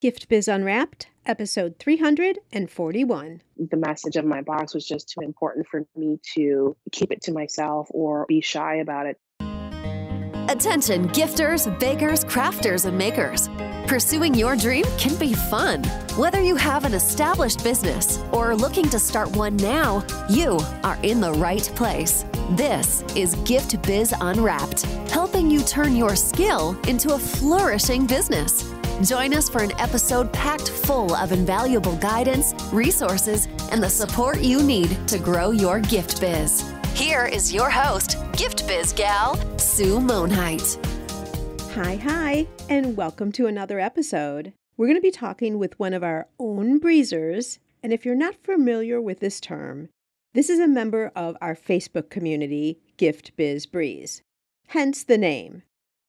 Gift Biz Unwrapped, episode 341. The message of my box was just too important for me to keep it to myself or be shy about it. Attention gifters, bakers, crafters, and makers. Pursuing your dream can be fun. Whether you have an established business or are looking to start one now, you are in the right place. This is Gift Biz Unwrapped, helping you turn your skill into a flourishing business. Join us for an episode packed full of invaluable guidance, resources, and the support you need to grow your gift biz. Here is your host, Gift Biz Gal, Sue Monheit. Hi, and welcome to another episode. We're going to be talking with one of our own breezers, and if you're not familiar with this term, this is a member of our Facebook community, Gift Biz Breeze. Hence the name.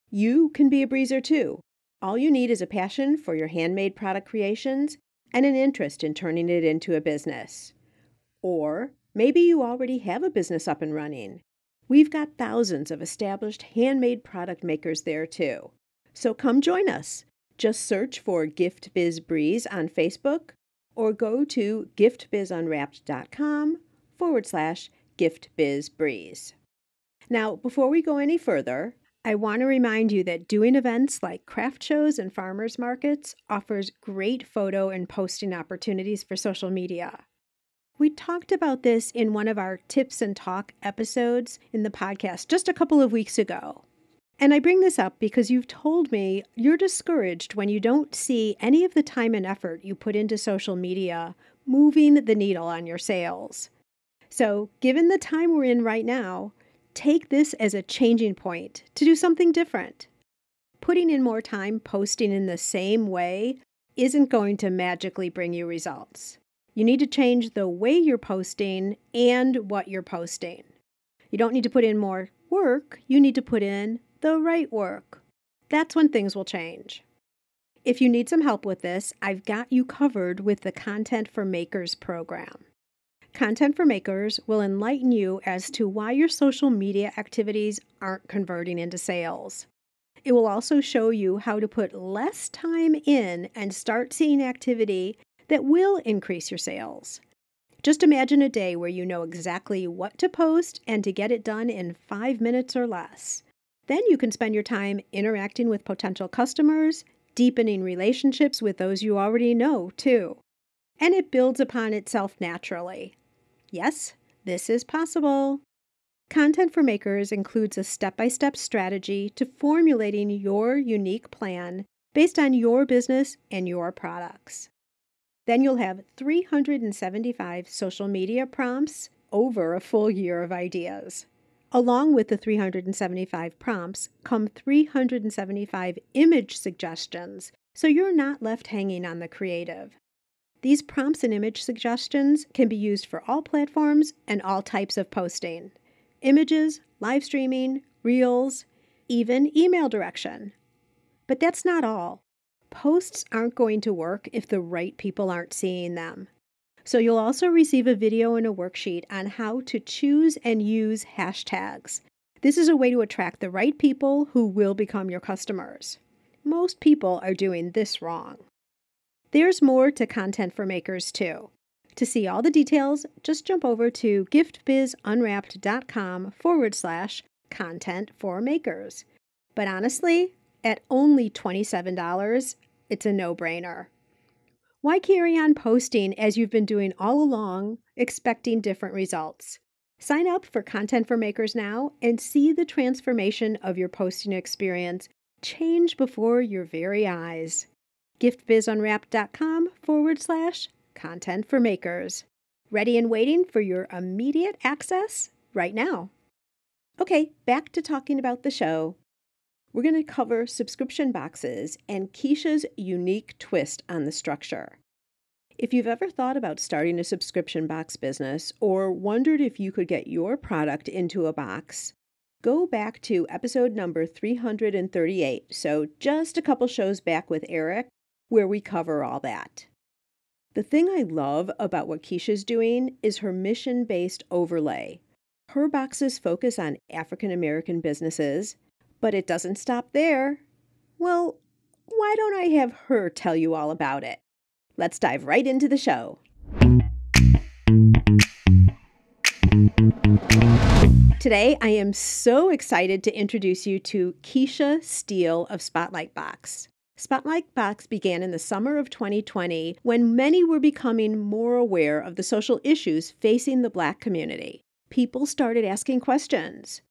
You can be a breezer too. All you need is a passion for your handmade product creations and an interest in turning it into a business. Or maybe you already have a business up and running. We've got thousands of established handmade product makers there too. So come join us. Just search for Gift Biz Breeze on Facebook or go to giftbizunwrapped.com/giftbizbreeze. Now, before we go any further, I want to remind you that doing events like craft shows and farmers markets offers great photo and posting opportunities for social media. We talked about this in one of our Tips and Talk episodes in the podcast just a couple of weeks ago. And I bring this up because you've told me you're discouraged when you don't see any of the time and effort you put into social media moving the needle on your sales. So, given the time we're in right now, take this as a changing point to do something different. Putting in more time posting in the same way isn't going to magically bring you results. You need to change the way you're posting and what you're posting. You don't need to put in more work, you need to put in the right work. That's when things will change. If you need some help with this, I've got you covered with the Content for Makers program. Content for Makers will enlighten you as to why your social media activities aren't converting into sales. It will also show you how to put less time in and start seeing activity that will increase your sales. Just imagine a day where you know exactly what to post and to get it done in 5 minutes or less. Then you can spend your time interacting with potential customers, deepening relationships with those you already know, too. And it builds upon itself naturally. Yes, this is possible. Content for Makers includes a step-by-step strategy to formulating your unique plan based on your business and your products. Then you'll have 375 social media prompts over a full year of ideas. Along with the 375 prompts come 375 image suggestions, so you're not left hanging on the creative. These prompts and image suggestions can be used for all platforms and all types of posting. Images, live streaming, reels, even email direction. But that's not all. Posts aren't going to work if the right people aren't seeing them. So you'll also receive a video and a worksheet on how to choose and use hashtags. This is a way to attract the right people who will become your customers. Most people are doing this wrong. There's more to Content for Makers, too. To see all the details, just jump over to giftbizunwrapped.com/content for makers. But honestly, at only $27, it's a no-brainer. Why carry on posting as you've been doing all along, expecting different results? Sign up for Content for Makers now and see the transformation of your posting experience change before your very eyes. giftbizunwrapped.com/content for makers. Ready and waiting for your immediate access right now. Okay, back to talking about the show. We're going to cover subscription boxes and Kesia's unique twist on the structure. If you've ever thought about starting a subscription box business or wondered if you could get your product into a box, go back to episode number 338, so just a couple shows back with Eric, where we cover all that. The thing I love about what Kesia's doing is her mission-based overlay. Her boxes focus on African American businesses, but it doesn't stop there. Well, why don't I have her tell you all about it? Let's dive right into the show. Today, I am so excited to introduce you to Kesia Steele of Spotlight Box. Spotlight Box began in the summer of 2020 when many were becoming more aware of the social issues facing the Black community. People started asking questions.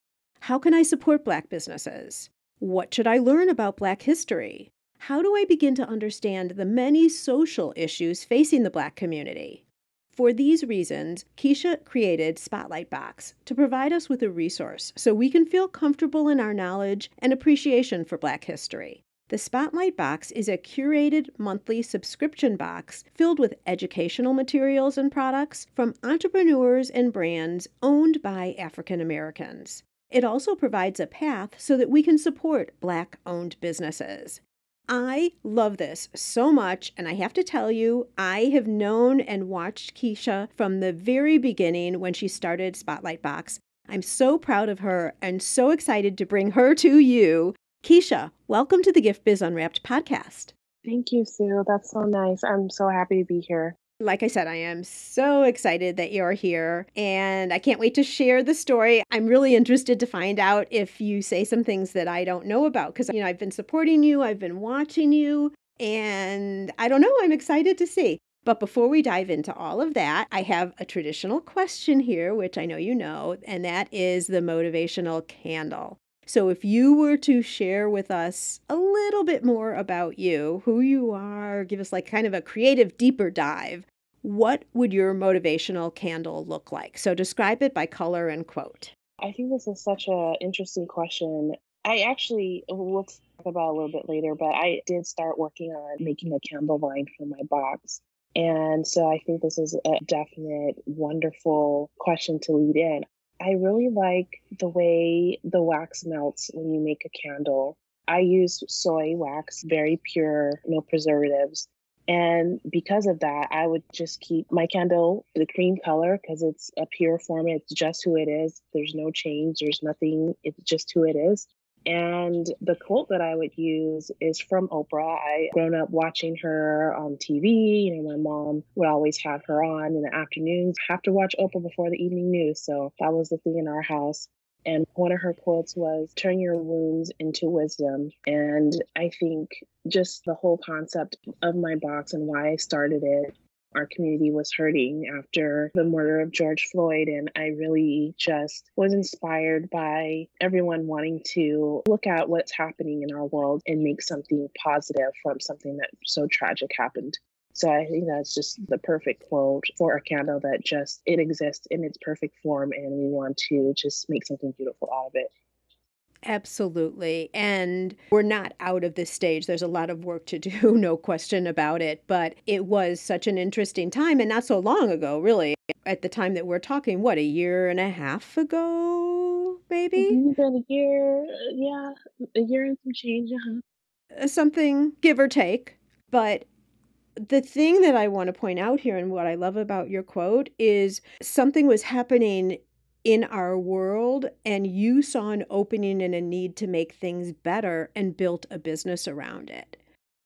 How can I support Black businesses? What should I learn about Black history? How do I begin to understand the many social issues facing the Black community? For these reasons, Kesia created Spotlight Box to provide us with a resource so we can feel comfortable in our knowledge and appreciation for Black history. The Spotlight Box is a curated monthly subscription box filled with educational materials and products from entrepreneurs and brands owned by African Americans. It also provides a path so that we can support Black-owned businesses. I love this so much, and I have to tell you, I have known and watched Kesia from the very beginning when she started Spotlight Box. I'm so proud of her and so excited to bring her to you. Kesia, welcome to the Gift Biz Unwrapped podcast. Thank you, Sue. That's so nice. I'm so happy to be here. Like I said, I am so excited that you're here, and I can't wait to share the story. I'm really interested to find out if you say some things that I don't know about, because, I've been supporting you, I've been watching you, and I don't know, I'm excited to see. But before we dive into all of that, I have a traditional question here, which I know you know, and that is the motivational candle. So if you were to share with us a little bit more about you, who you are, give us like kind of a creative deeper dive, what would your motivational candle look like? So describe it by color and quote. I think this is such an interesting question. We'll talk about it a little bit later, but I did start working on making a candle line for my box. And so I think this is a definite, wonderful question to lead in. I really like the way the wax melts when you make a candle. I use soy wax, very pure, no preservatives. And because of that, I would just keep my candle the cream color because it's a pure form. It's just who it is. There's no change. There's nothing. It's just who it is. And the quote that I would use is from Oprah. I grown up watching her on TV. My mom would always have her on in the afternoons. Have to watch Oprah before the evening news. So that was the thing in our house. And one of her quotes was, turn your wounds into wisdom. And I think just the whole concept of my box and why I started it, our community was hurting after the murder of George Floyd. And I really just was inspired by everyone wanting to look at what's happening in our world and make something positive from something that so tragic happened. So I think that's just the perfect quote for a candle that it exists in its perfect form. And we want to just make something beautiful out of it. Absolutely. And we're not out of this stage. There's a lot of work to do, no question about it. But it was such an interesting time and not so long ago, really. At the time that we're talking, a year and a half ago, maybe? About a year, a year and some change. Something, give or take. But the thing that I want to point out here and what I love about your quote is something was happening in our world and you saw an opening and a need to make things better and built a business around it.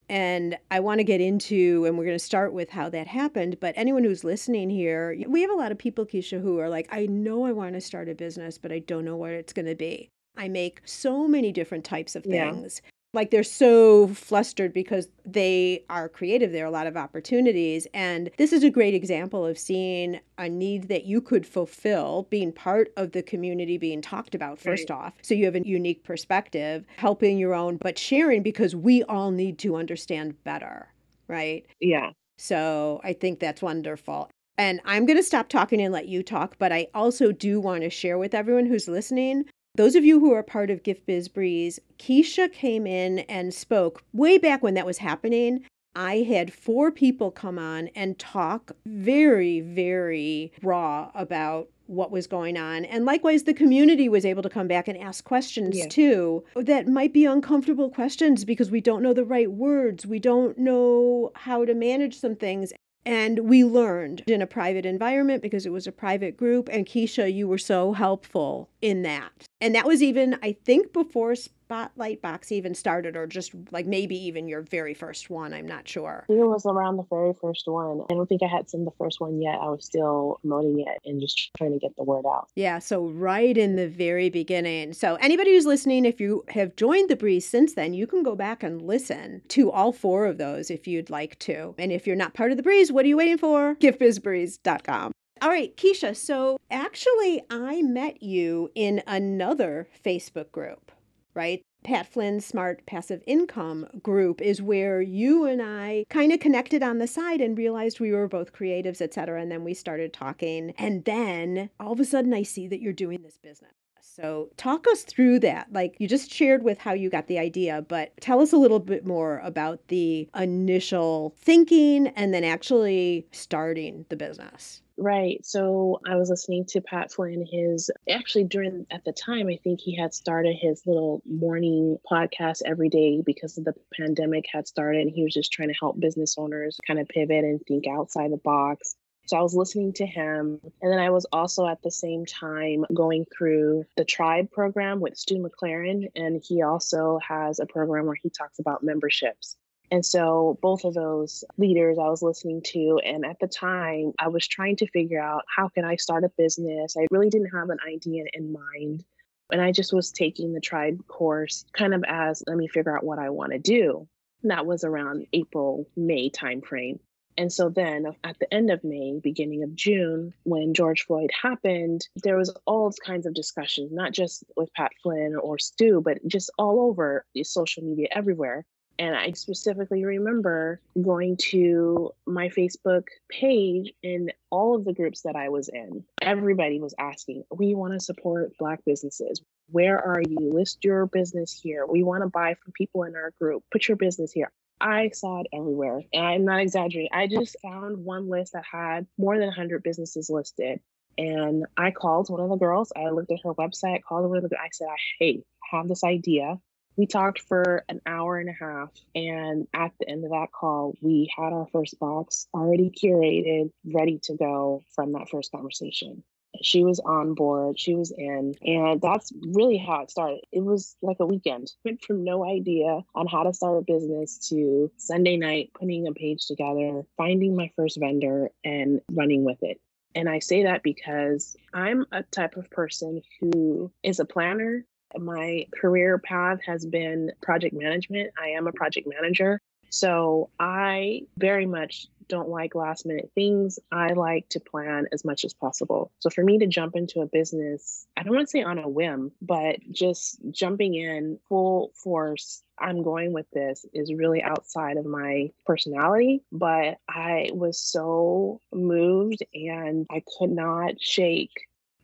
And I want to get into, and we're going to start with how that happened, but anyone who's listening here, we have a lot of people, Kesia, who are like, I know I want to start a business, but I don't know what it's going to be. I make so many different types of things. Yeah. Like they're so flustered because they are creative. There are a lot of opportunities. And this is a great example of seeing a need that you could fulfill, being part of the community being talked about first off. So you have a unique perspective, helping your own, but sharing because we all need to understand better, right? Yeah. So I think that's wonderful. And I'm going to stop talking and let you talk, but I also do want to share with everyone who's listening. Those of you who are part of Gift Biz Breeze, Kesia came in and spoke way back when that was happening. I had 4 people come on and talk very, very raw about what was going on. And likewise, the community was able to come back and ask questions too that might be uncomfortable questions because we don't know the right words. We don't know how to manage some things. And we learned in a private environment because it was a private group. And Kesia, you were so helpful in that. And that was even, I think, before Spotlight Box even started, or just like maybe even your very first one? I'm not sure. I think it was around the very first one. I don't think I had seen the first one yet. I was still promoting it and just trying to get the word out. Yeah, so right in the very beginning. So anybody who's listening, if you have joined the Breeze since then, you can go back and listen to all 4 of those if you'd like to. And if you're not part of the Breeze, what are you waiting for? giftbizbreeze.com. All right, Kesia, so actually I met you in another Facebook group, right? Pat Flynn's Smart Passive Income group is where you and I kind of connected on the side and realized we were both creatives, et cetera. And then we started talking. And then all of a sudden I see that you're doing this business. So talk us through that. Like you just shared with how you got the idea, but tell us a little bit more about the initial thinking and then actually starting the business. Right. So I was listening to Pat Flynn, at the time, I think he had started his little morning podcast every day because of the pandemic had started. And he was just trying to help business owners kind of pivot and think outside the box. So I was listening to him. And then I was also at the same time going through the Tribe program with Stu McLaren. And he also has a program where he talks about memberships. And so both of those leaders I was listening to, and at the time I was trying to figure out how can I start a business. I really didn't have an idea in mind. And I just was taking the Tribe course kind of as, let me figure out what I want to do. And that was around April, May timeframe. And so then at the end of May, beginning of June, when George Floyd happened, there was all kinds of discussions, not just with Pat Flynn or Stu, but just all over the social media everywhere. And I specifically remember going to my Facebook page and all of the groups that I was in. Everybody was asking, we want to support Black businesses. Where are you? List your business here. We want to buy from people in our group. Put your business here. I saw it everywhere. And I'm not exaggerating. I just found one list that had more than 100 businesses listed. And I called one of the girls. I looked at her website, called her. I said, hey, I have this idea. We talked for an hour and a half. And at the end of that call, we had our first box already curated, ready to go from that first conversation. She was on board, she was in, and that's really how it started. It was like a weekend. Went from no idea on how to start a business to Sunday night, putting a page together, finding my first vendor and running with it. And I say that because I'm a type of person who is a planner. My career path has been project management. I am a project manager. So I very much don't like last minute things. I like to plan as much as possible. So for me to jump into a business, I don't want to say on a whim, but just jumping in full force, I'm going with this, is really outside of my personality. But I was so moved and I could not shake.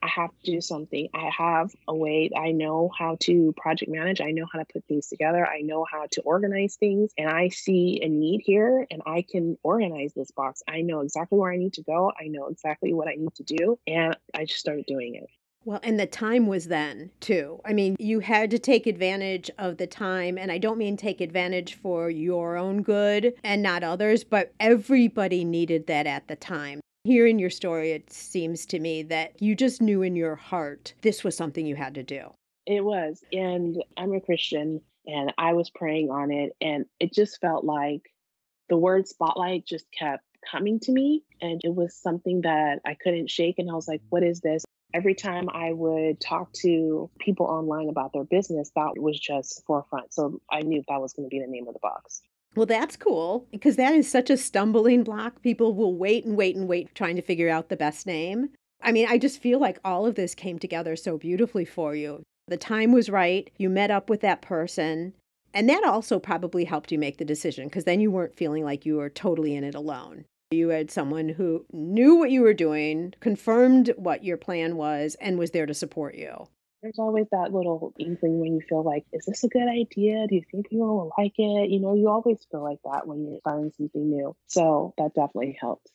I have to do something. I have a way. I know how to project manage. I know how to put things together. I know how to organize things. And I see a need here and I can organize this box. I know exactly where I need to go. I know exactly what I need to do. And I just started doing it. Well, and the time was then, too. I mean, you had to take advantage of the time, and I don't mean take advantage for your own good and not others, but everybody needed that at the time. Hearing your story, it seems to me that you just knew in your heart this was something you had to do. It was. And I'm a Christian, and I was praying on it, and it just felt like the word spotlight just kept coming to me, and it was something that I couldn't shake. And I was like, what is this? Every time I would talk to people online about their business, that was just forefront. So I knew that was going to be the name of the box. Well, that's cool because that is such a stumbling block. People will wait and wait and wait trying to figure out the best name. I mean, I just feel like all of this came together so beautifully for you. The time was right. You met up with that person. And that also probably helped you make the decision because then you weren't feeling like you were totally in it alone. You had someone who knew what you were doing, confirmed what your plan was, and was there to support you. There's always that little inkling when you feel like, is this a good idea? Do you think people will like it? You know, you always feel like that when you're starting something new. So that definitely helped.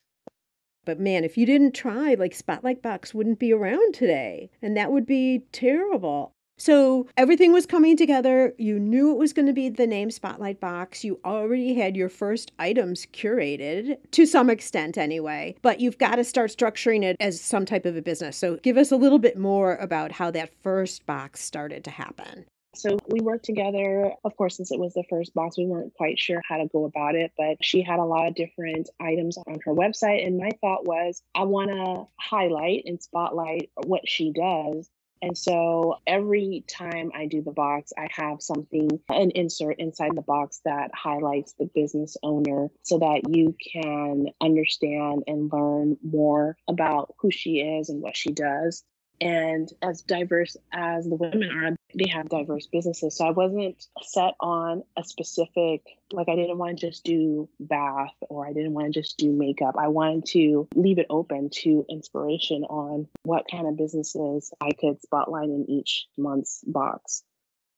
But man, if you didn't try, like Spotlight Box wouldn't be around today. And that would be terrible. So everything was coming together. You knew it was going to be the name Spotlight Box. You already had your first items curated, to some extent anyway, but you've got to start structuring it as some type of a business. So give us a little bit more about how that first box started to happen. So we worked together. Of course, since it was the first box, we weren't quite sure how to go about it, but she had a lot of different items on her website. And my thought was, I want to highlight and spotlight what she does. And so every time I do the box, I have something, an insert inside the box that highlights the business owner so that you can understand and learn more about who she is and what she does. And as diverse as the women are, they have diverse businesses. So I wasn't set on a specific, like I didn't want to just do bath or I didn't want to just do makeup. I wanted to leave it open to inspiration on what kind of businesses I could spotlight in each month's box.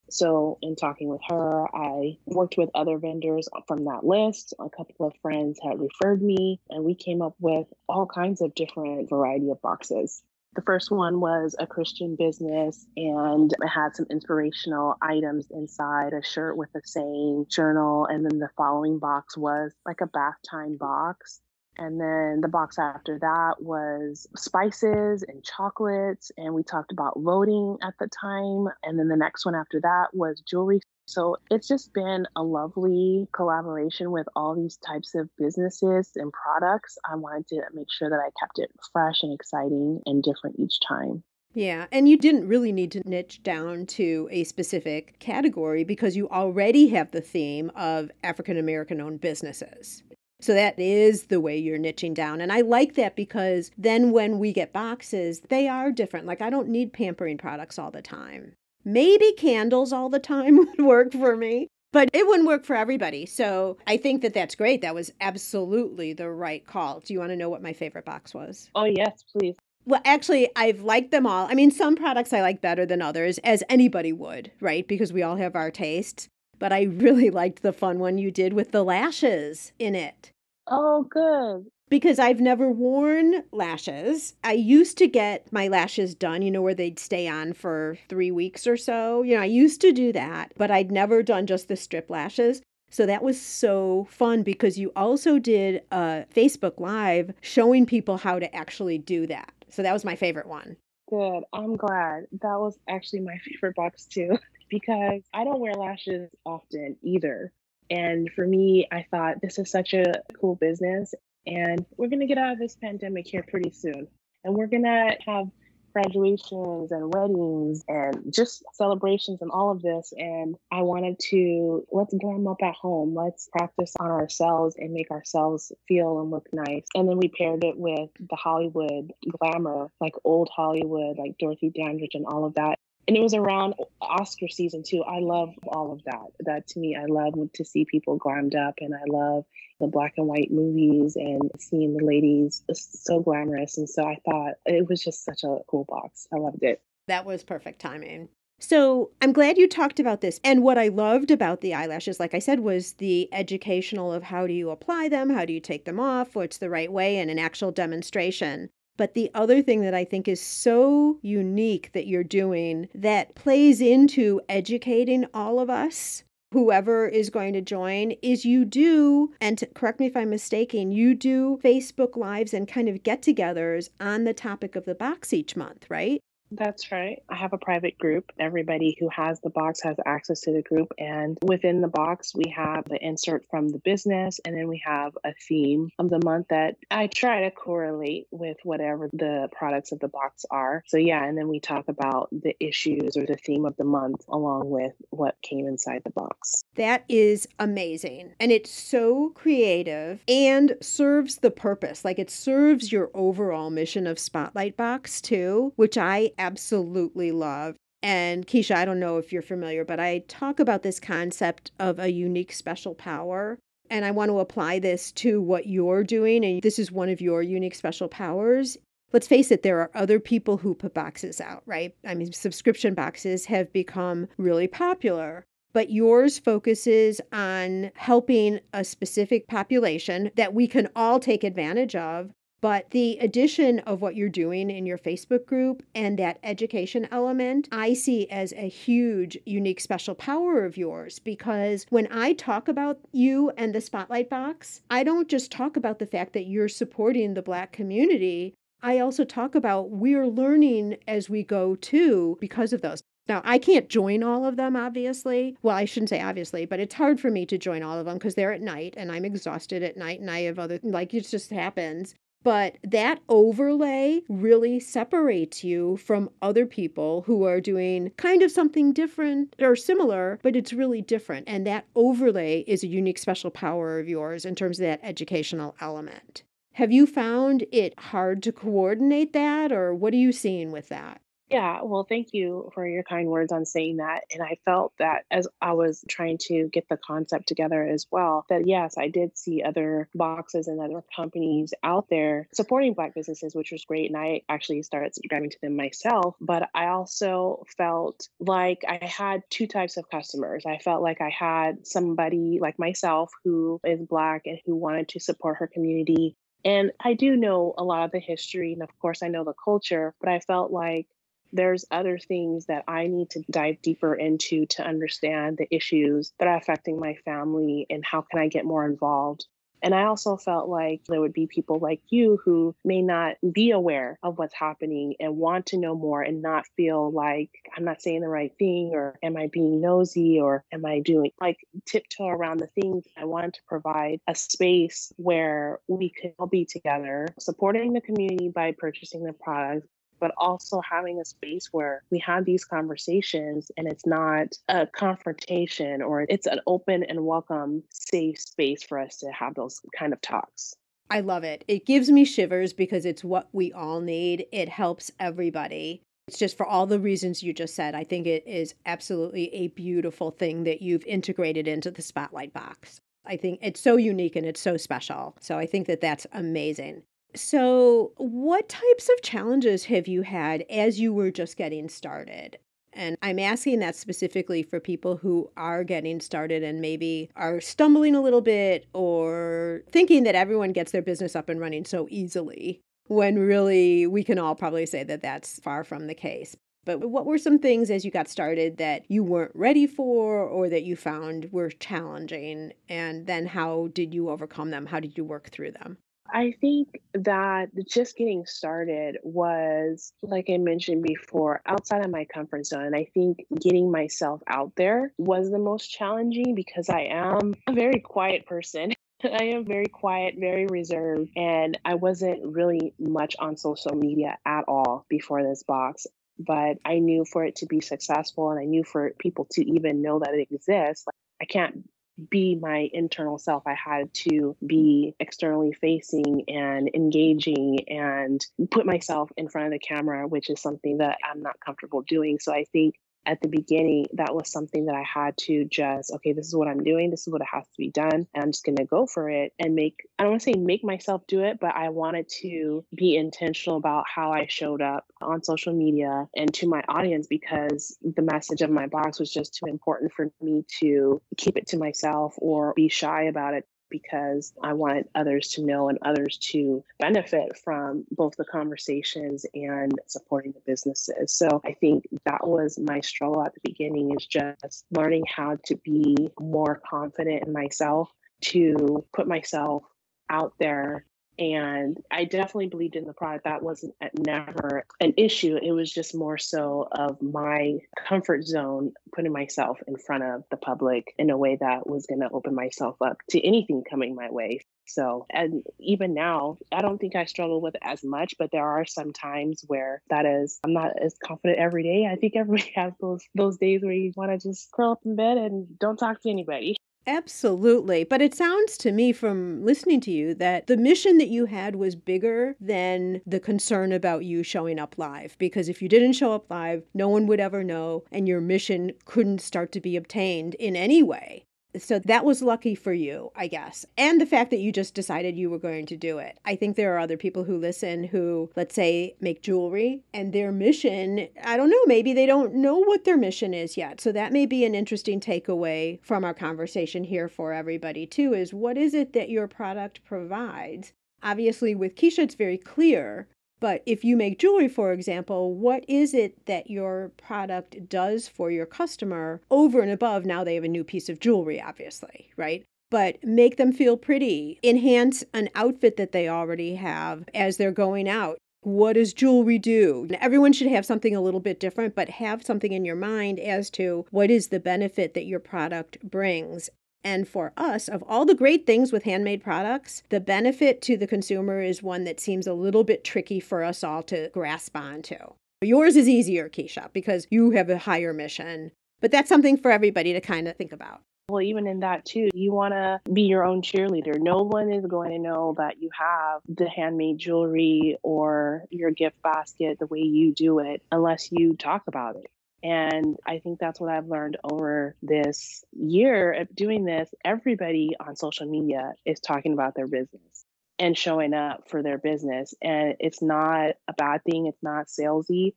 So in talking with her, I worked with other vendors from that list. A couple of friends had referred me and we came up with all kinds of different variety of boxes. The first one was a Christian business and it had some inspirational items inside, a shirt with a saying, journal, and then the following box was like a bath time box. And then the box after that was spices and chocolates. And we talked about voting at the time. And then the next one after that was jewelry. So it's just been a lovely collaboration with all these types of businesses and products. I wanted to make sure that I kept it fresh and exciting and different each time. Yeah, and you didn't really need to niche down to a specific category because you already have the theme of African American owned businesses. So that is the way you're niching down. And I like that because then when we get boxes, they are different. Like I don't need pampering products all the time. Maybe candles all the time would work for me, but it wouldn't work for everybody. So I think that that's great. That was absolutely the right call. Do you want to know what my favorite box was? Oh, yes, please. Well, actually, I've liked them all. I mean, some products I like better than others, as anybody would, right? Because we all have our tastes. But I really liked the fun one you did with the lashes in it. Oh, good. Because I've never worn lashes. I used to get my lashes done, where they'd stay on for 3 weeks or so. I used to do that, but I'd never done just the strip lashes. So that was so fun because you also did a Facebook Live showing people how to actually do that. So that was my favorite one. Good. I'm glad. That was actually my favorite box too, because I don't wear lashes often either. And for me, I thought this is such a cool business. And we're going to get out of this pandemic here pretty soon. And we're going to have graduations and weddings and just celebrations and all of this. And I wanted to, let's glam up at home. Let's practice on ourselves and make ourselves feel and look nice. And then we paired it with the Hollywood glamour, like old Hollywood, like Dorothy Dandridge and all of that. And it was around Oscar season too. I love all of that. That to me, I love to see people glammed up, and I love the black and white movies and seeing the ladies so glamorous. And so I thought it was just such a cool box. I loved it. That was perfect timing. So I'm glad you talked about this. And what I loved about the eyelashes, like I said, was the educational of how do you apply them? How do you take them off? What's the right way? And an actual demonstration. But the other thing that I think is so unique that you're doing that plays into educating all of us, whoever is going to join, is you do, and correct me if I'm mistaken, you do Facebook Lives and kind of get-togethers on the topic of the box each month, right? That's right. I have a private group. Everybody who has the box has access to the group. And within the box, we have the insert from the business. And then we have a theme of the month that I try to correlate with whatever the products of the box are. So yeah, and then we talk about the issues or the theme of the month along with what came inside the box. That is amazing. And it's so creative and serves the purpose. Like it serves your overall mission of Spotlight Box too, which I absolutely love. And Kesia, I don't know if you're familiar, but I talk about this concept of a unique special power. And I want to apply this to what you're doing. And this is one of your unique special powers. Let's face it, there are other people who put boxes out, right? I mean, subscription boxes have become really popular. But yours focuses on helping a specific population that we can all take advantage of. But the addition of what you're doing in your Facebook group and that education element, I see as a huge, unique, special power of yours. Because when I talk about you and the Spotlight Box, I don't just talk about the fact that you're supporting the Black community. I also talk about we're learning as we go too because of those. Now, I can't join all of them, obviously. Well, I shouldn't say obviously, but it's hard for me to join all of them because they're at night and I'm exhausted at night and I have other, like, it just happens. But that overlay really separates you from other people who are doing kind of something different or similar, but it's really different. And that overlay is a unique special power of yours in terms of that educational element. Have you found it hard to coordinate that, or what are you seeing with that? Yeah, well, thank you for your kind words on saying that. And I felt that as I was trying to get the concept together as well, that yes, I did see other boxes and other companies out there supporting Black businesses, which was great. And I actually started subscribing to them myself. But I also felt like I had two types of customers. I felt like I had somebody like myself who is Black and who wanted to support her community. And I do know a lot of the history, and of course, I know the culture, but I felt like there's other things that I need to dive deeper into to understand the issues that are affecting my family and how can I get more involved. And I also felt like there would be people like you who may not be aware of what's happening and want to know more and not feel like I'm not saying the right thing or am I being nosy or am I doing like tiptoe around the things. I wanted to provide a space where we could all be together, supporting the community by purchasing the products, but also having a space where we have these conversations and it's not a confrontation or it's an open and welcome, safe space for us to have those kind of talks. I love it. It gives me shivers because it's what we all need. It helps everybody. It's just for all the reasons you just said. I think it is absolutely a beautiful thing that you've integrated into the Spotlight box. I think it's so unique and it's so special. So I think that that's amazing. So, what types of challenges have you had as you were just getting started? And I'm asking that specifically for people who are getting started and maybe are stumbling a little bit or thinking that everyone gets their business up and running so easily, when really we can all probably say that that's far from the case. But what were some things as you got started that you weren't ready for or that you found were challenging? And then how did you overcome them? How did you work through them? I think that just getting started was, like I mentioned before, outside of my comfort zone. And I think getting myself out there was the most challenging because I am a very quiet person. I am very quiet, very reserved, and I wasn't really much on social media at all before this box. But I knew for it to be successful and I knew for people to even know that it exists, like, I can't be my internal self. I had to be externally facing and engaging and put myself in front of the camera, which is something that I'm not comfortable doing. So I think at the beginning, that was something that I had to just, okay, this is what I'm doing. This is what it has to be done. And I'm just going to go for it and I don't want to say make myself do it, but I wanted to be intentional about how I showed up on social media and to my audience because the message of my box was just too important for me to keep it to myself or be shy about it because I wanted others to know and others to benefit from both the conversations and supporting the businesses. So I think that was my struggle at the beginning is just learning how to be more confident in myself, to put myself out there. And I definitely believed in the product. That wasn't never an issue. It was just more so of my comfort zone, putting myself in front of the public in a way that was going to open myself up to anything coming my way. So, and even now, I don't think I struggle with it as much, but there are some times where I'm not as confident every day. I think everybody has those days where you want to just curl up in bed and don't talk to anybody. Absolutely. But it sounds to me from listening to you that the mission that you had was bigger than the concern about you showing up live. Because if you didn't show up live, no one would ever know, and your mission couldn't start to be obtained in any way. So that was lucky for you, I guess. And the fact that you just decided you were going to do it. I think there are other people who listen who, let's say, make jewelry and their mission, I don't know, maybe they don't know what their mission is yet. So that may be an interesting takeaway from our conversation here for everybody too, is what is it that your product provides? Obviously with Kesia, it's very clear. But if you make jewelry, for example, what is it that your product does for your customer over and above? Now they have a new piece of jewelry, obviously, right? But make them feel pretty, enhance an outfit that they already have as they're going out. what does jewelry do? And everyone should have something a little bit different, but have something in your mind as to what is the benefit that your product brings. And for us, of all the great things with handmade products, the benefit to the consumer is one that seems a little bit tricky for us all to grasp onto. Yours is easier, Kesia, because you have a higher mission, but that's something for everybody to kind of think about. Well, even in that too, you want to be your own cheerleader. No one is going to know that you have the handmade jewelry or your gift basket the way you do it unless you talk about it. And I think that's what I've learned over this year of doing this. Everybody on social media is talking about their business and showing up for their business. And it's not a bad thing. It's not salesy.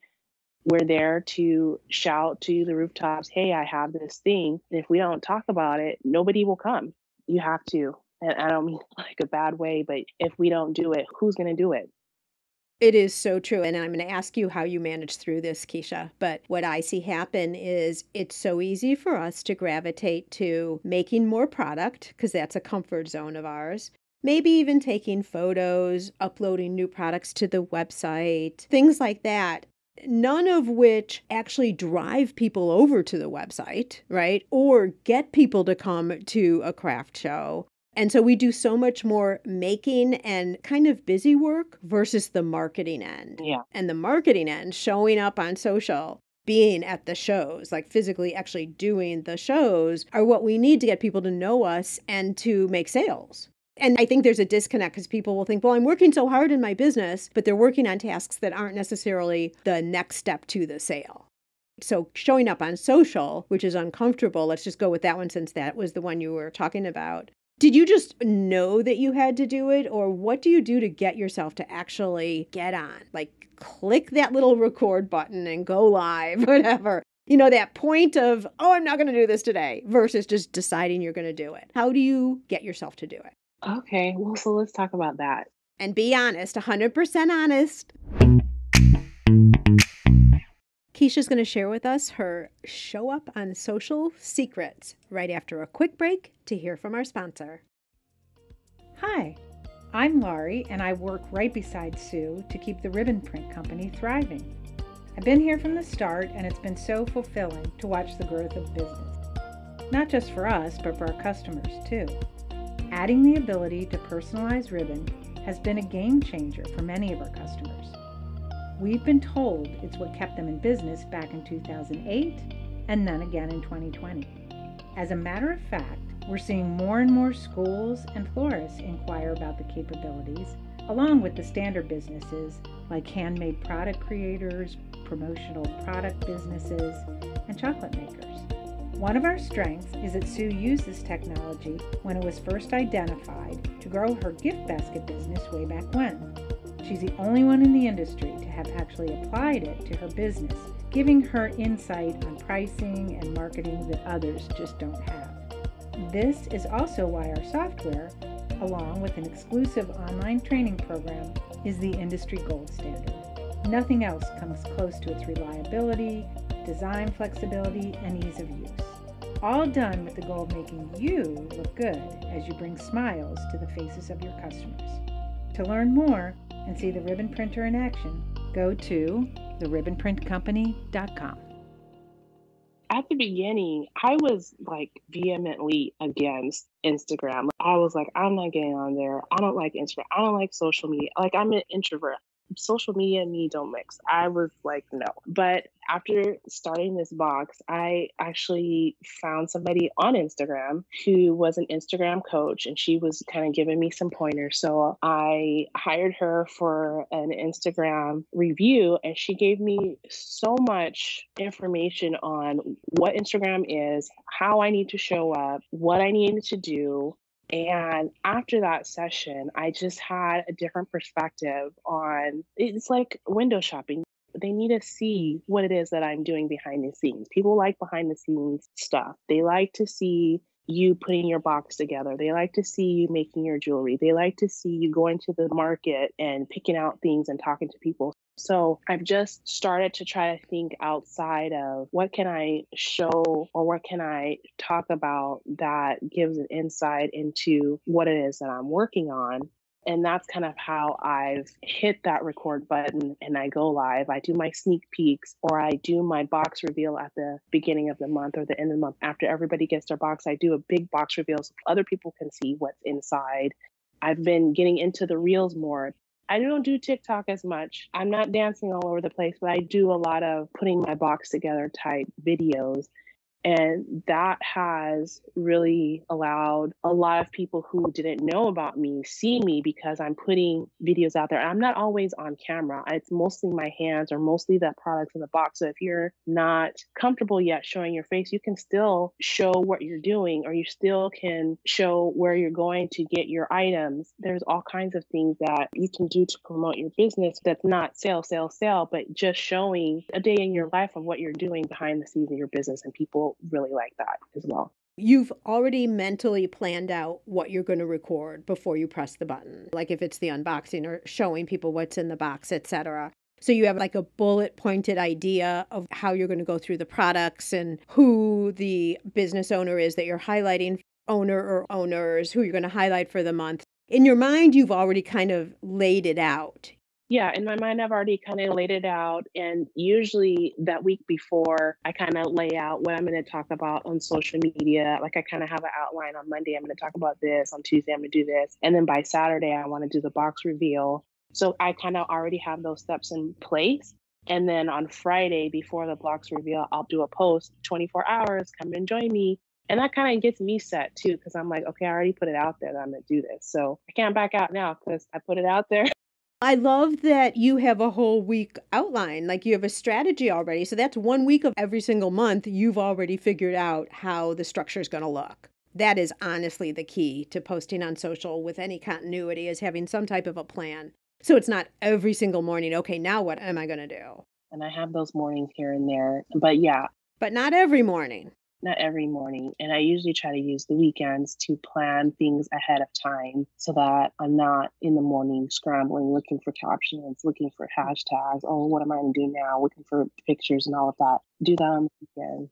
We're there to shout to the rooftops, hey, I have this thing. And if we don't talk about it, nobody will come. You have to. And I don't mean like a bad way, but if we don't do it, who's going to do it? It is so true. And I'm going to ask you how you manage through this, Kesia. But what I see happen is it's so easy for us to gravitate to making more product, because that's a comfort zone of ours. Maybe even taking photos, uploading new products to the website, things like that. None of which actually drive people over to the website, right? Or get people to come to a craft show. And so we do so much more making and kind of busy work versus the marketing end. Yeah. And the marketing end, showing up on social, being at the shows, like physically actually doing the shows, are what we need to get people to know us and to make sales. And I think there's a disconnect because people will think, well, I'm working so hard in my business, but they're working on tasks that aren't necessarily the next step to the sale. So showing up on social, which is uncomfortable, let's just go with that one since that was the one you were talking about. Did you just know that you had to do it? Or what do you do to get yourself to actually get on? Like click that little record button and go live, whatever. You know, that point of, oh, I'm not going to do this today versus just deciding you're going to do it. How do you get yourself to do it? Okay, well, so let's talk about that. And be honest, 100% honest. Kesia's going to share with us her show up on social secrets right after a quick break to hear from our sponsor. Hi, I'm Laurie, and I work right beside Sue to keep the Ribbon Print Company thriving. I've been here from the start, and it's been so fulfilling to watch the growth of business. Not just for us, but for our customers too. Adding the ability to personalize ribbon has been a game changer for many of our customers. We've been told it's what kept them in business back in 2008 and then again in 2020. As a matter of fact, we're seeing more and more schools and florists inquire about the capabilities, along with the standard businesses like handmade product creators, promotional product businesses, and chocolate makers. One of our strengths is that Sue used this technology when it was first identified to grow her gift basket business way back when. She's the only one in the industry to have actually applied it to her business, giving her insight on pricing and marketing that others just don't have. This is also why our software, along with an exclusive online training program, is the industry gold standard. Nothing else comes close to its reliability, design flexibility, and ease of use. All done with the goal of making you look good as you bring smiles to the faces of your customers. To learn more and see the ribbon printer in action, go to theribbonprintcompany.com. At the beginning, I was like vehemently against Instagram. I was like, I'm not getting on there. I don't like Instagram. I don't like social media. Like, I'm an introvert. Social media and me don't mix. I was like, no. But after starting this box, I actually found somebody on Instagram who was an Instagram coach, and she was kind of giving me some pointers. So I hired her for an Instagram review, and she gave me so much information on what Instagram is, how I need to show up, what I needed to do. And after that session, I just had a different perspective on it's like window shopping. They need to see what it is that I'm doing behind the scenes. People like behind the scenes stuff. They like to see you putting your box together. They like to see you making your jewelry. They like to see you going to the market and picking out things and talking to people. So I've just started to try to think outside of what can I show or what can I talk about that gives an insight into what it is that I'm working on. And that's kind of how I've hit that record button and I go live. I do my sneak peeks or I do my box reveal at the beginning of the month or the end of the month. After everybody gets their box, I do a big box reveal so other people can see what's inside. I've been getting into the reels more. I don't do TikTok as much. I'm not dancing all over the place, but I do a lot of putting my box together type videos. And that has really allowed a lot of people who didn't know about me see me because I'm putting videos out there. I'm not always on camera. It's mostly my hands or mostly the products in the box. So if you're not comfortable yet showing your face, you can still show what you're doing or you still can show where you're going to get your items. There's all kinds of things that you can do to promote your business that's not sell, sell, sell, but just showing a day in your life of what you're doing behind the scenes of your business. And people really like that as well. You've already mentally planned out what you're going to record before you press the button, like if it's the unboxing or showing people what's in the box, etc. So you have like a bullet pointed idea of how you're going to go through the products and who the business owner is that you're highlighting, owner or owners, who you're going to highlight for the month. In your mind, you've already kind of laid it out. Yeah, in my mind, I've already kind of laid it out. And usually that week before, I kind of lay out what I'm going to talk about on social media. Like I kind of have an outline on Monday, I'm going to talk about this. On Tuesday, I'm going to do this. And then by Saturday, I want to do the box reveal. So I kind of already have those steps in place. And then on Friday, before the box reveal, I'll do a post, 24 hours, come and join me. And that kind of gets me set too, because I'm like, okay, I already put it out there that I'm going to do this. So I can't back out now because I put it out there. I love that you have a whole week outline, like you have a strategy already. So that's 1 week of every single month. You've already figured out how the structure is going to look. That is honestly the key to posting on social with any continuity, is having some type of a plan. So it's not every single morning, okay, now what am I going to do? And I have those mornings here and there. But yeah, But not every morning. not every morning. And I usually try to use the weekends to plan things ahead of time so that I'm not in the morning scrambling, looking for captions, looking for hashtags. Oh, what am I going to do now? Looking for pictures and all of that. Do that on the weekend.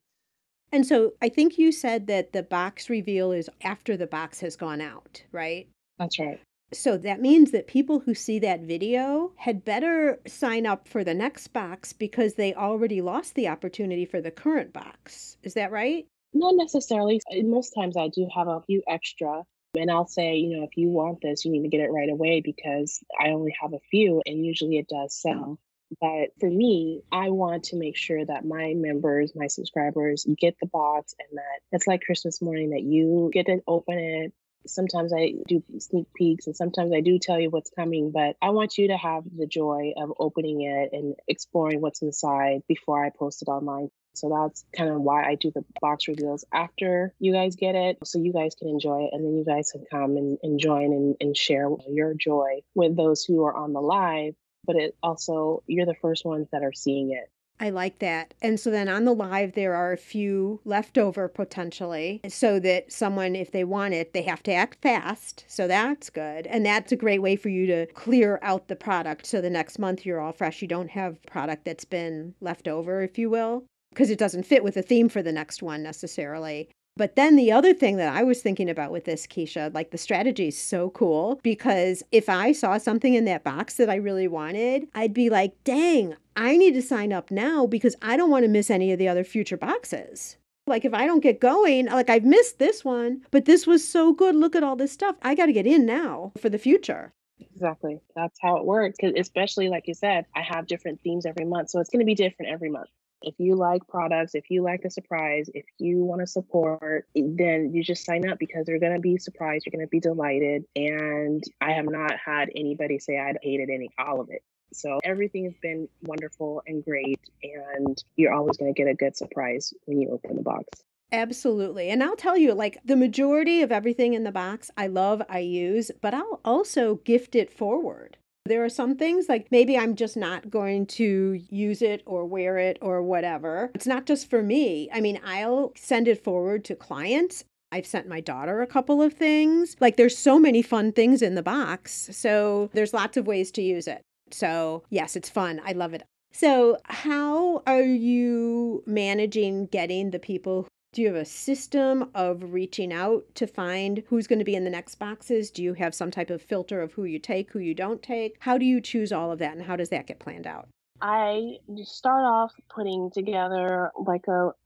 And so I think you said that the box reveal is after the box has gone out, right? That's right. So that means that people who see that video had better sign up for the next box because they already lost the opportunity for the current box. Is that right? Not necessarily. Most times I do have a few extra. And I'll say, if you want this, you need to get it right away because I only have a few and usually it does sell. But for me, I want to make sure that my members, my subscribers get the box and that it's like Christmas morning that you get to open it. Sometimes I do sneak peeks and sometimes I do tell you what's coming, but I want you to have the joy of opening it and exploring what's inside before I post it online. So that's kind of why I do the box reveals after you guys get it, so you guys can enjoy it. And then you guys can come and join and share your joy with those who are on the live. But it also, you're the first ones that are seeing it. I like that. And so then on the live, there are a few left over potentially, so that someone, if they want it, they have to act fast. So that's good. And that's a great way for you to clear out the product. So the next month you're all fresh. You don't have product that's been left over, if you will, because it doesn't fit with the theme for the next one necessarily. But then the other thing that I was thinking about with this, Kesia, like the strategy is so cool because if I saw something in that box that I really wanted, I'd be like, dang, I need to sign up now because I don't want to miss any of the other future boxes. Like if I don't get going, like I've missed this one, but this was so good. Look at all this stuff. I got to get in now for the future. Exactly. That's how it works. 'Cause especially like you said, I have different themes every month. So it's going to be different every month. If you like products, if you like the surprise, if you want to support, then you just sign up because they're going to be surprised. You're going to be delighted. And I have not had anybody say I hated all of it. So everything has been wonderful and great. And you're always going to get a good surprise when you open the box. Absolutely. And I'll tell you, like the majority of everything in the box, I love, I use, but I'll also gift it forward. There are some things like maybe I'm just not going to use it or wear it or whatever. It's not just for me. I mean, I'll send it forward to clients. I've sent my daughter a couple of things. Like there's so many fun things in the box. So there's lots of ways to use it. So yes, it's fun. I love it. So how are you managing getting the people Do you have a system of reaching out to find who's going to be in the next boxes? Do you have some type of filter of who you take, who you don't take? How do you choose all of that, and how does that get planned out? I just start off putting together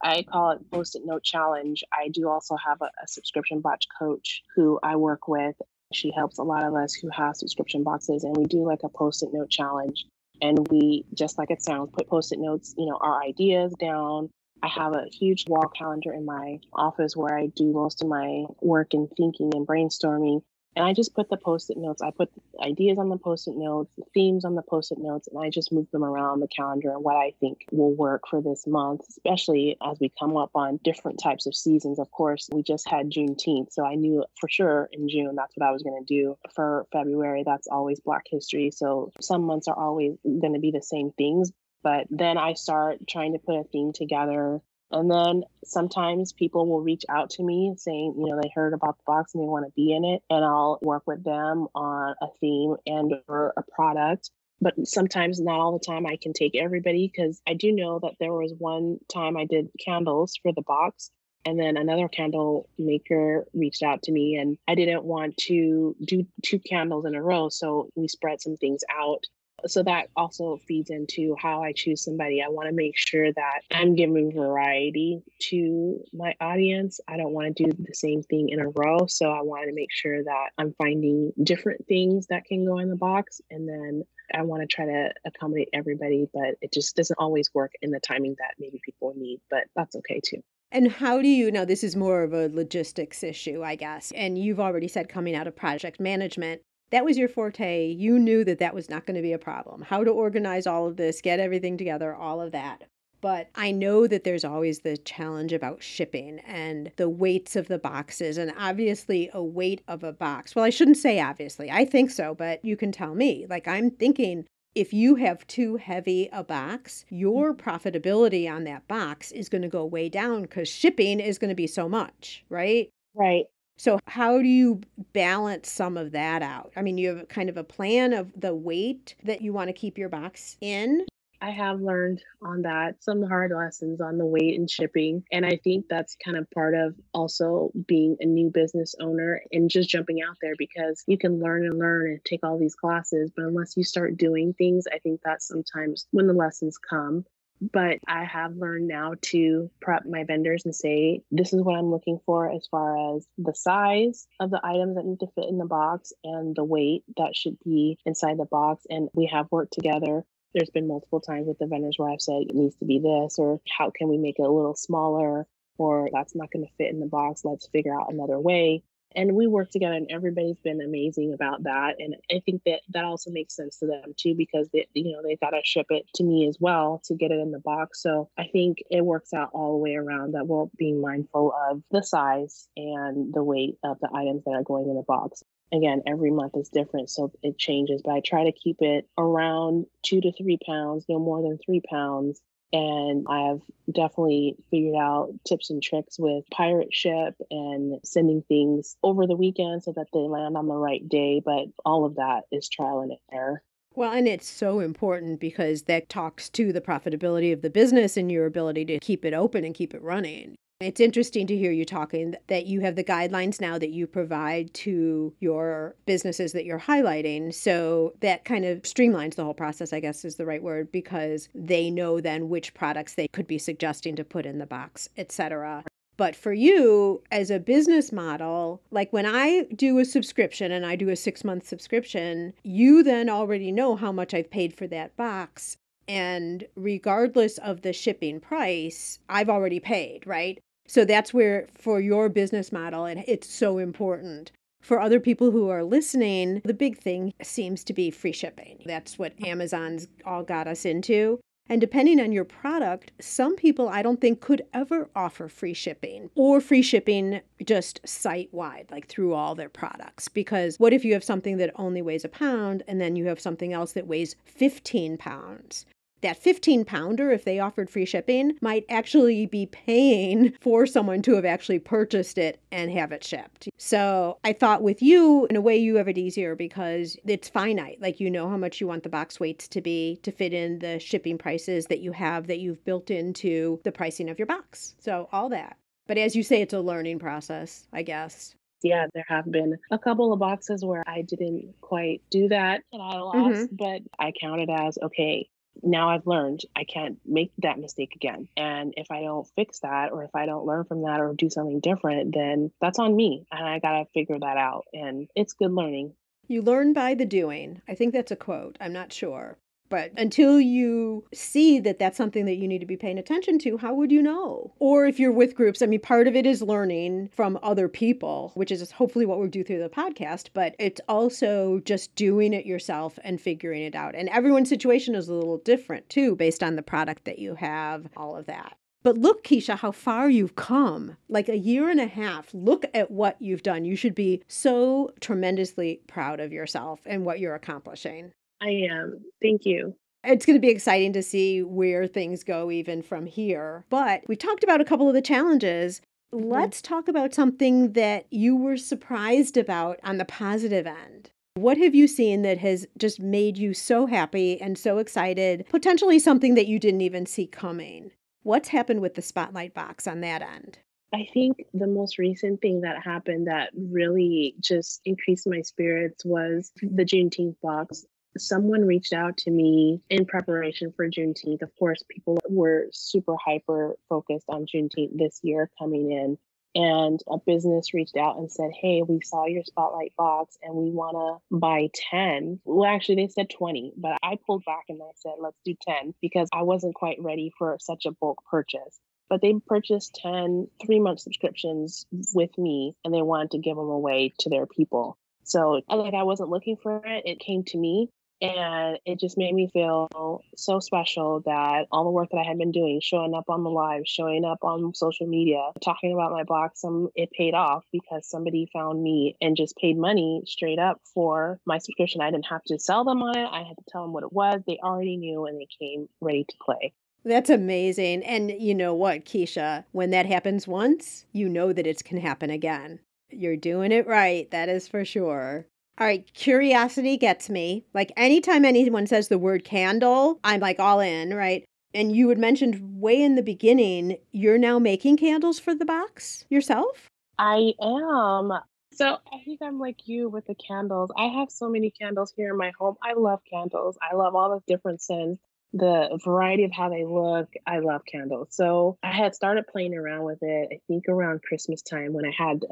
I call it post-it note challenge. I do also have a subscription box coach who I work with. She helps a lot of us who have subscription boxes, and we do like a post-it note challenge. And we, just like it sounds, put post-it notes, our ideas down. I have a huge wall calendar in my office where I do most of my work and thinking and brainstorming. And I just put the post-it notes. I put the ideas on the post-it notes, the themes on the post-it notes, and I just move them around the calendar and what I think will work for this month, especially as we come up on different types of seasons. Of course, we just had Juneteenth, so I knew for sure in June that's what I was going to do. For February, that's always Black History. So some months are always going to be the same things. But then I start trying to put a theme together. And then sometimes people will reach out to me saying, they heard about the box and they want to be in it. And I'll work with them on a theme and or a product. But sometimes, not all the time, I can take everybody, because I do know that there was one time I did candles for the box. And then another candle maker reached out to me, and I didn't want to do 2 candles in a row. So we spread some things out. So that also feeds into how I choose somebody. I want to make sure that I'm giving variety to my audience. I don't want to do the same thing in a row. So I want to make sure that I'm finding different things that can go in the box. And then I want to try to accommodate everybody, but it just doesn't always work in the timing that maybe people need, but that's okay too. And how do you know, this is more of a logistics issue, I guess, and you've already said coming out of project management, that was your forte. You knew that that was not going to be a problem. How to organize all of this, get everything together, all of that. But I know that there's always the challenge about shipping and the weights of the boxes, and obviously a weight of a box. Well, I shouldn't say obviously. I think so, but you can tell me. Like, I'm thinking if you have too heavy a box, your profitability on that box is going to go way down because shipping is going to be so much, right? Right. So how do you balance some of that out? I mean, you have kind of a plan of the weight that you want to keep your box in. I have learned on that some hard lessons on the weight and shipping. And I think that's kind of part of also being a new business owner and just jumping out there, because you can learn and take all these classes. But unless you start doing things, I think that's sometimes when the lessons come. But I have learned now to prep my vendors and say, this is what I'm looking for as far as the size of the items that need to fit in the box and the weight that should be inside the box. And we have worked together. There's been multiple times with the vendors where I've said it needs to be this, or how can we make it a little smaller, or that's not going to fit in the box. Let's figure out another way. And we work together, and everybody's been amazing about that. And I think that also makes sense to them too, because they've got to ship it to me as well to get it in the box. So I think it works out all the way around, that we're being mindful of the size and the weight of the items that are going in the box. Again, every month is different, so it changes, but I try to keep it around 2 to 3 pounds, no more than 3 pounds. And I've definitely figured out tips and tricks with pirate ship and sending things over the weekend so that they land on the right day. But all of that is trial and error. Well, and it's so important because that talks to the profitability of the business and your ability to keep it open and keep it running. It's interesting to hear you talking that you have the guidelines now that you provide to your businesses that you're highlighting. So that kind of streamlines the whole process, I guess is the right word, because they know then which products they could be suggesting to put in the box, etc. But for you as a business model, like when I do a subscription and I do a 6-month subscription, you then already know how much I've paid for that box. And regardless of the shipping price, I've already paid, right? So that's where, for your business model, and it's so important. For other people who are listening, the big thing seems to be free shipping. That's what Amazon's all got us into. And depending on your product, some people I don't think could ever offer free shipping, or free shipping just site-wide, like through all their products. Because what if you have something that only weighs a pound and then you have something else that weighs 15 pounds? That 15-pounder, if they offered free shipping, might actually be paying for someone to have actually purchased it and have it shipped. So I thought with you, in a way, you have it easier because it's finite. Like, you know how much you want the box weights to be to fit in the shipping prices that you have, that you've built into the pricing of your box. So all that. But as you say, it's a learning process, I guess. Yeah, there have been a couple of boxes where I didn't quite do that and I lost, Hmm. but I count it as okay. Now I've learned I can't make that mistake again. And if I don't fix that, or if I don't learn from that or do something different, then that's on me. And I got to figure that out. And it's good learning. You learn by the doing. I think that's a quote. I'm not sure. But until you see that that's something that you need to be paying attention to, how would you know? Or if you're with groups, I mean, part of it is learning from other people, which is hopefully what we do through the podcast, but it's also just doing it yourself and figuring it out. And everyone's situation is a little different too, based on the product that you have, all of that. But look, Kesia, how far you've come. Like a year and a half. Look at what you've done. You should be so tremendously proud of yourself and what you're accomplishing. I am. Thank you. It's going to be exciting to see where things go even from here. But we talked about a couple of the challenges. Mhm. Let's talk about something that you were surprised about on the positive end. What have you seen that has just made you so happy and so excited, potentially something that you didn't even see coming? What's happened with the Spotlight box on that end? I think the most recent thing that happened that really just increased my spirits was the Juneteenth box. Someone reached out to me in preparation for Juneteenth. Of course, people were super hyper focused on Juneteenth this year coming in. And a business reached out and said, hey, we saw your Spotlight box and we want to buy 10. Well, actually, they said 20, but I pulled back and I said, let's do 10 because I wasn't quite ready for such a bulk purchase. But they purchased 10 3-month subscriptions with me and they wanted to give them away to their people. So I wasn't looking for it. It came to me and it just made me feel so special that all the work that I had been doing, showing up on the live, showing up on social media, talking about my box, it paid off because somebody found me and just paid money straight up for my subscription. I didn't have to sell them on it. I had to tell them what it was. They already knew and they came ready to play. That's amazing. And you know what, Keisha? When that happens once, you know that it can happen again. You're doing it right. That is for sure. All right, curiosity gets me. Like anytime anyone says the word candle, I'm like all in, right? And you had mentioned way in the beginning, you're now making candles for the box yourself? I am. So I think I'm like you with the candles. I have so many candles here in my home. I love candles. I love all the different scents, the variety of how they look. I love candles. So I had started playing around with it, I think around Christmas time when I had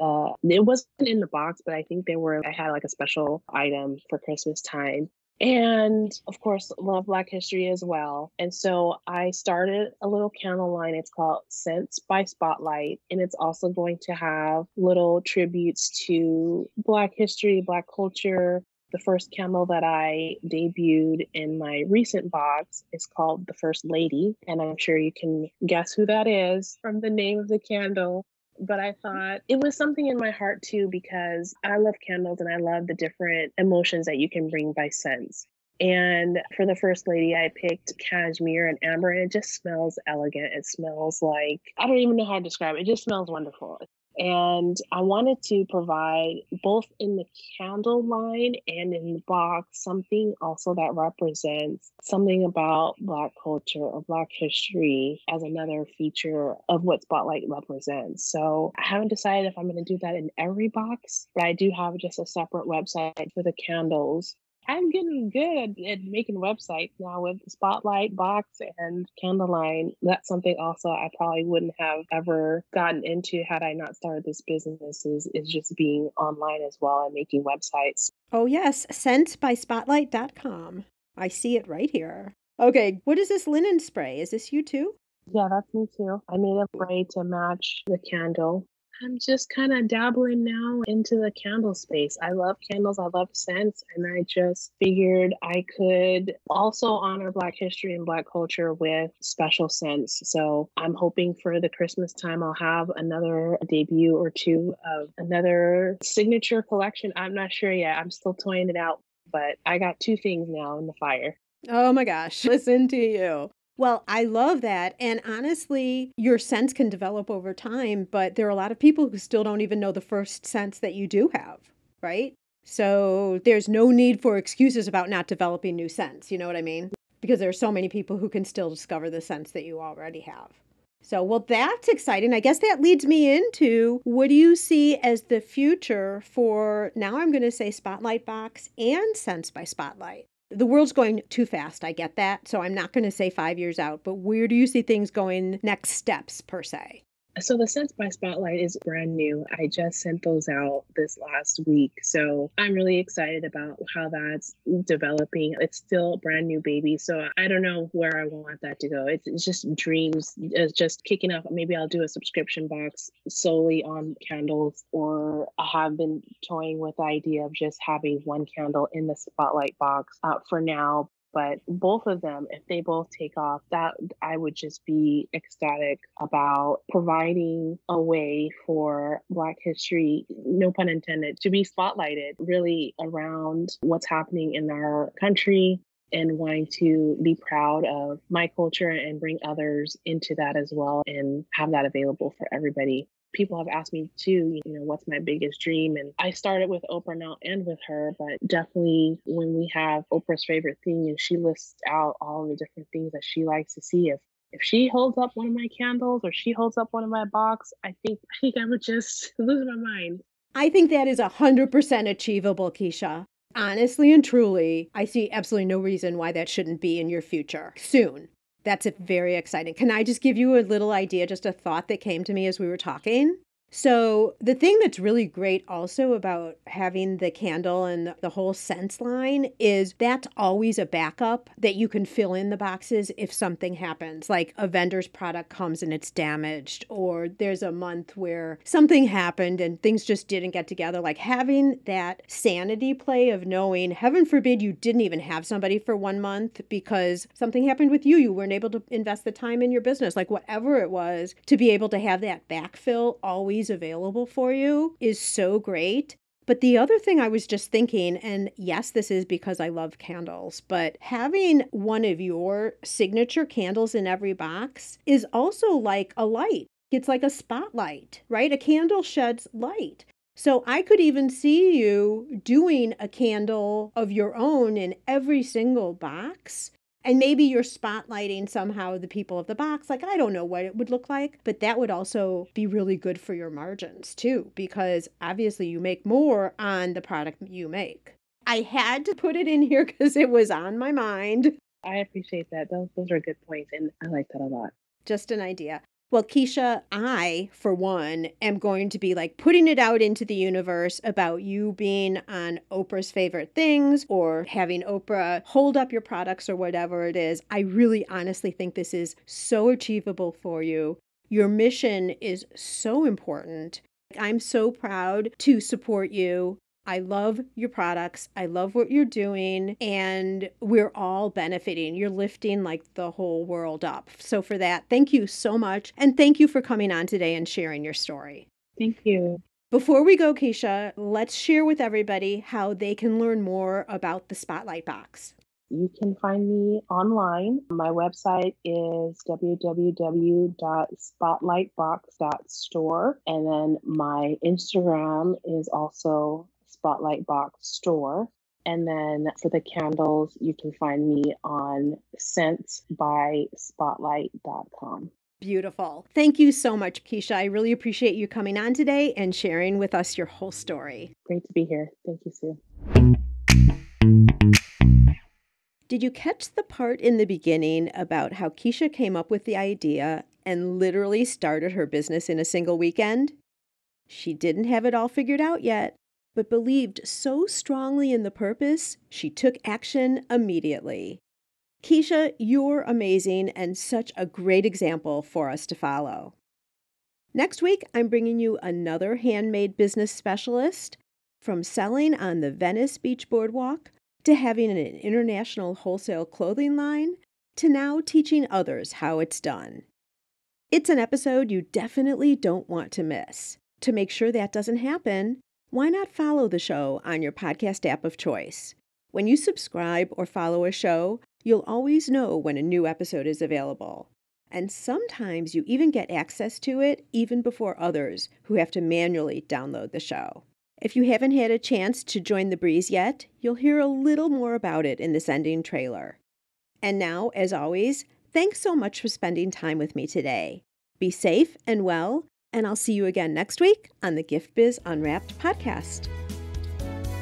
it wasn't in the box, but I think I had like a special item for Christmas time. And of course, love Black history as well. And so I started a little candle line. It's called Scents by Spotlight. And it's also going to have little tributes to Black history, Black culture. The first candle that I debuted in my recent box is called The First Lady. And I'm sure you can guess who that is from the name of the candle. But I thought it was something in my heart too, because I love candles and I love the different emotions that you can bring by scents. And for the first lady, I picked cashmere and amber, and it just smells elegant. It smells like, I don't even know how to describe it. It just smells wonderful. And I wanted to provide both in the candle line and in the box something also that represents something about Black culture or Black history as another feature of what Spotlight represents. So I haven't decided if I'm going to do that in every box, but I do have just a separate website for the candles. I'm getting good at making websites now with the Spotlight box and Candleline. That's something also I probably wouldn't have ever gotten into had I not started this business is just being online as well and making websites. Oh, yes, scentsbyspotlight.com. I see it right here. Okay, what is this linen spray? Is this you too? Yeah, that's me too. I made a spray to match the candle. I'm just kind of dabbling now into the candle space. I love candles, I love scents, and I just figured I could also honor Black history and Black culture with special scents. So I'm hoping for the Christmas time I'll have another debut or two of another signature collection. I'm not sure yet. I'm still toying it out, but I got two things now in the fire. Oh my gosh, listen to you. Well, I love that. And honestly, your scents can develop over time, but there are a lot of people who still don't even know the first scents that you do have, right? So there's no need for excuses about not developing new scents. You know what I mean? Because there are so many people who can still discover the scents that you already have. So, well, that's exciting. I guess that leads me into what do you see as the future for, now I'm going to say Spotlight Box and Sense by Spotlight? The world's going too fast. I get that. So I'm not going to say 5 years out, but where do you see things going next steps per se? So the Sense by Spotlight is brand new. I just sent those out this last week. So I'm really excited about how that's developing. It's still a brand new baby. So I don't know where I want that to go. It's just dreams. It's just kicking off. Maybe I'll do a subscription box solely on candles, or I have been toying with the idea of just having one candle in the Spotlight box for now. But both of them, if they both take off, that I would just be ecstatic about providing a way for Black history, no pun intended, to be spotlighted really around what's happening in our country, and wanting to be proud of my culture and bring others into that as well and have that available for everybody. People have asked me too, what's my biggest dream? And I started with Oprah, now end with her, but definitely when we have Oprah's favorite thing and she lists out all the different things that she likes to see, if she holds up one of my candles or she holds up one of my box, I think I would just lose my mind. I think that is 100% achievable, Kesia. Honestly and truly, I see absolutely no reason why that shouldn't be in your future soon. That's very exciting. Can I just give you a little idea, just a thought that came to me as we were talking? So the thing that's really great also about having the candle and the whole scents line is that's always a backup that you can fill in the boxes if something happens, like a vendor's product comes and it's damaged, or there's a month where something happened and things just didn't get together. Like having that sanity play of knowing, heaven forbid you didn't even have somebody for 1 month because something happened with you. You weren't able to invest the time in your business, like whatever it was, to be able to have that backfill always available for you is so great. But the other thing I was just thinking, and yes, this is because I love candles, but having one of your signature candles in every box is also like a light. It's like a spotlight, right? A candle sheds light. So I could even see you doing a candle of your own in every single box. And maybe you're spotlighting somehow the people of the box. Like, I don't know what it would look like, but that would also be really good for your margins too, because obviously you make more on the product you make. I had to put it in here because it was on my mind. I appreciate that. Those are good points, and I like that a lot. Just an idea. Well, Kesia, I, for one, am going to be like putting it out into the universe about you being on Oprah's favorite things or having Oprah hold up your products or whatever it is. I really honestly think this is so achievable for you. Your mission is so important. I'm so proud to support you. I love your products. I love what you're doing, and we're all benefiting. You're lifting like the whole world up. So for that, thank you so much. And thank you for coming on today and sharing your story. Thank you. Before we go, Kesia, let's share with everybody how they can learn more about the Spotlight Box. You can find me online. My website is www.spotlightbox.store. And then my Instagram is also Spotlight Box Store. And then for the candles, you can find me on scentbyspotlight.com. Beautiful. Thank you so much, Kesia. I really appreciate you coming on today and sharing with us your whole story. Great to be here. Thank you, Sue. Did you catch the part in the beginning about how Kesia came up with the idea and literally started her business in a single weekend? She didn't have it all figured out yet, but believed so strongly in the purpose, she took action immediately. Kesia, you're amazing and such a great example for us to follow. Next week, I'm bringing you another handmade business specialist, from selling on the Venice Beach Boardwalk to having an international wholesale clothing line, to now teaching others how it's done. It's an episode you definitely don't want to miss. To make sure that doesn't happen, why not follow the show on your podcast app of choice? When you subscribe or follow a show, you'll always know when a new episode is available. And sometimes you even get access to it even before others who have to manually download the show. If you haven't had a chance to join the breeze yet, you'll hear a little more about it in this ending trailer. And now, as always, thanks so much for spending time with me today. Be safe and well, and I'll see you again next week on the Gift Biz Unwrapped podcast.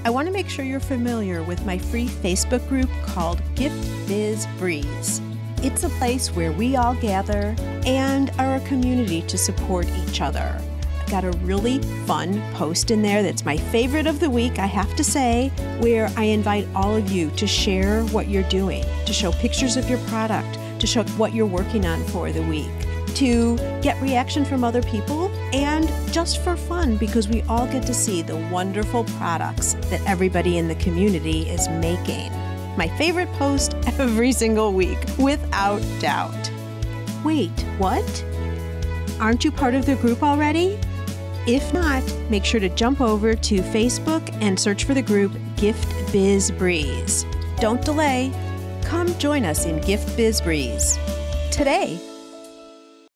I want to make sure you're familiar with my free Facebook group called Gift Biz Breeze. It's a place where we all gather and are a community to support each other. I've got a really fun post in there that's my favorite of the week, I have to say, where I invite all of you to share what you're doing, to show pictures of your product, to show what you're working on for the week, to get reaction from other people, and just for fun, because we all get to see the wonderful products that everybody in the community is making. My favorite post every single week, without doubt. Wait, what? Aren't you part of the group already? If not, make sure to jump over to Facebook and search for the group Gift Biz Breeze. Don't delay. Come join us in Gift Biz Breeze today.